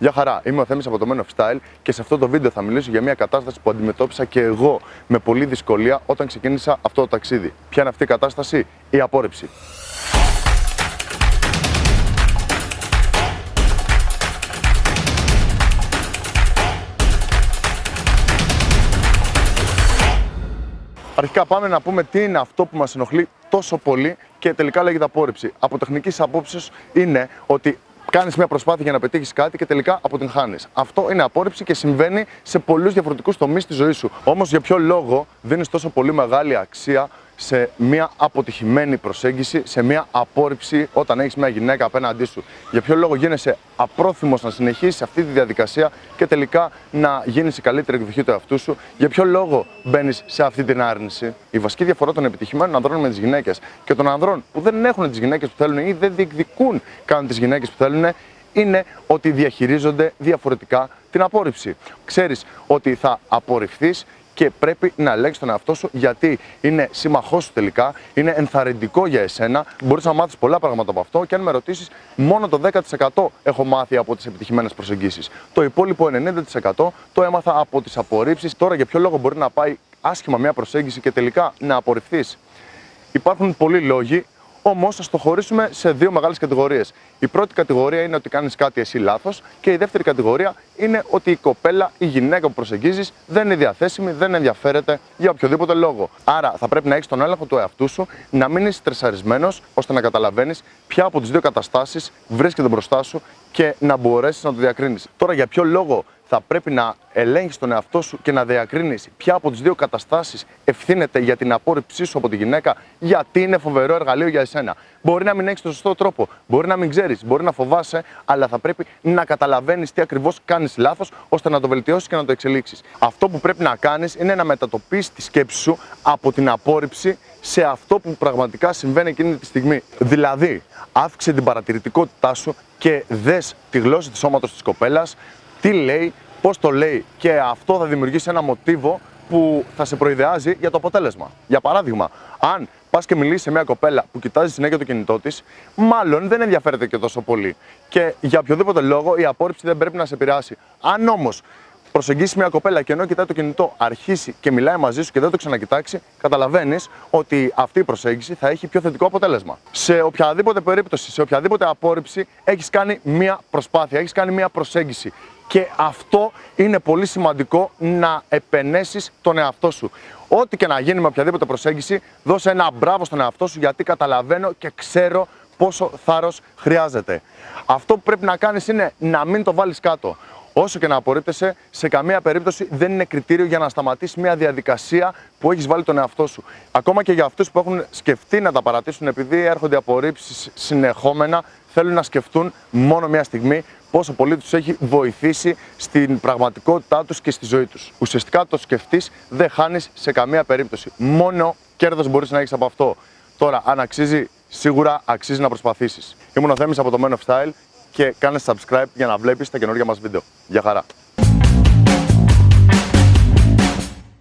Γεια χαρά, είμαι ο Θέμης από το Men of Style και σε αυτό το βίντεο θα μιλήσω για μια κατάσταση που αντιμετώπισα και εγώ με πολλή δυσκολία όταν ξεκίνησα αυτό το ταξίδι. Ποια είναι αυτή η κατάσταση? Η απόρριψη. Αρχικά πάμε να πούμε τι είναι αυτό που μας ενοχλεί τόσο πολύ και τελικά λέγεται απόρριψη. Από τεχνικής απόψεως είναι ότι κάνεις μια προσπάθεια για να πετύχεις κάτι και τελικά αποτυγχάνεις. Αυτό είναι απόρριψη και συμβαίνει σε πολλούς διαφορετικούς τομείς της ζωής σου. Όμως για ποιο λόγο δίνεις τόσο πολύ μεγάλη αξία σε μια αποτυχημένη προσέγγιση, σε μια απόρριψη όταν έχεις μια γυναίκα απέναντί σου? Για ποιο λόγο γίνεσαι απρόθυμος να συνεχίσεις αυτή τη διαδικασία και τελικά να γίνεις η καλύτερη εκδοχή του εαυτού σου? Για ποιο λόγο μπαίνεις σε αυτή την άρνηση? Η βασική διαφορά των επιτυχημένων ανδρών με τις γυναίκες και των ανδρών που δεν έχουν τις γυναίκες που θέλουν ή δεν διεκδικούν καν τις γυναίκες που θέλουν είναι ότι διαχειρίζονται διαφορετικά την απόρριψη. Ξέρεις ότι θα απορριφθείς και πρέπει να ελέγξεις τον εαυτό σου, γιατί είναι σύμμαχός σου τελικά, είναι ενθαρρυντικό για εσένα. Μπορείς να μάθεις πολλά πράγματα από αυτό και αν με ρωτήσεις, μόνο το 10% έχω μάθει από τις επιτυχημένες προσεγγίσεις. Το υπόλοιπο 90% το έμαθα από τις απορρίψεις. Τώρα, για ποιο λόγο μπορεί να πάει άσχημα μια προσέγγιση και τελικά να απορριφθείς? Υπάρχουν πολλοί λόγοι. Όμως, θα το χωρίσουμε σε δύο μεγάλες κατηγορίες. Η πρώτη κατηγορία είναι ότι κάνεις κάτι εσύ λάθος, και η δεύτερη κατηγορία είναι ότι η κοπέλα, η γυναίκα που προσεγγίζεις δεν είναι διαθέσιμη, δεν ενδιαφέρεται για οποιοδήποτε λόγο. Άρα, θα πρέπει να έχεις τον έλεγχο του εαυτού σου, να μην είσαι στρεσαρισμένος, ώστε να καταλαβαίνεις ποια από τις δύο καταστάσεις βρίσκεται μπροστά σου και να μπορέσεις να το διακρίνεις. Τώρα, για ποιο λόγο θα πρέπει να ελέγχεις τον εαυτό σου και να διακρίνεις ποια από τις δύο καταστάσεις ευθύνεται για την απόρριψή σου από τη γυναίκα? Γιατί είναι φοβερό εργαλείο για εσένα. Μπορεί να μην έχεις τον σωστό τρόπο, μπορεί να μην ξέρεις, μπορεί να φοβάσαι, αλλά θα πρέπει να καταλαβαίνεις τι ακριβώς κάνεις λάθος, ώστε να το βελτιώσεις και να το εξελίξεις. Αυτό που πρέπει να κάνεις είναι να μετατοπίσεις τη σκέψη σου από την απόρριψη σε αυτό που πραγματικά συμβαίνει εκείνη τη στιγμή. Δηλαδή, αύξησε την παρατηρητικότητά σου και δες τη γλώσσα του σώματος της κοπέλας. Τι λέει, πώς το λέει, και αυτό θα δημιουργήσει ένα μοτίβο που θα σε προειδεάζει για το αποτέλεσμα. Για παράδειγμα, αν πας και μιλήσεις σε μια κοπέλα που κοιτάζει συνέχεια το κινητό της, μάλλον δεν ενδιαφέρεται και τόσο πολύ. Και για οποιοδήποτε λόγο η απόρριψη δεν πρέπει να σε επηρεάσει. Αν όμως προσεγγίσει μια κοπέλα και ενώ κοιτάει το κινητό, αρχίσει και μιλάει μαζί σου και δεν το ξανακοιτάξει, καταλαβαίνεις ότι αυτή η προσέγγιση θα έχει πιο θετικό αποτέλεσμα. Σε οποιαδήποτε περίπτωση, σε οποιαδήποτε απόρριψη, έχεις κάνει μια προσπάθεια, έχεις κάνει μια προσέγγιση. Και αυτό είναι πολύ σημαντικό, να επενέσεις τον εαυτό σου. Ό,τι και να γίνει με οποιαδήποτε προσέγγιση, δώσε ένα μπράβο στον εαυτό σου, γιατί καταλαβαίνω και ξέρω πόσο θάρρος χρειάζεται. Αυτό που πρέπει να κάνεις είναι να μην το βάλεις κάτω. Όσο και να απορρίπτεσαι, σε καμία περίπτωση δεν είναι κριτήριο για να σταματήσεις μια διαδικασία που έχεις βάλει τον εαυτό σου. Ακόμα και για αυτούς που έχουν σκεφτεί να τα παρατήσουν, επειδή έρχονται απορρίψεις συνεχόμενα, θέλουν να σκεφτούν μόνο μια στιγμή πόσο πολύ τους έχει βοηθήσει στην πραγματικότητά τους και στη ζωή τους. Ουσιαστικά το σκεφτείς, δεν χάνεις σε καμία περίπτωση. Μόνο κέρδος μπορείς να έχεις από αυτό. Τώρα, αν αξίζει, σίγουρα αξίζει να προσπαθήσεις. Ήμουν ο Θέμης από το Men of Style και κάνε subscribe για να βλέπεις τα καινούργια μας βίντεο. Γεια χαρά!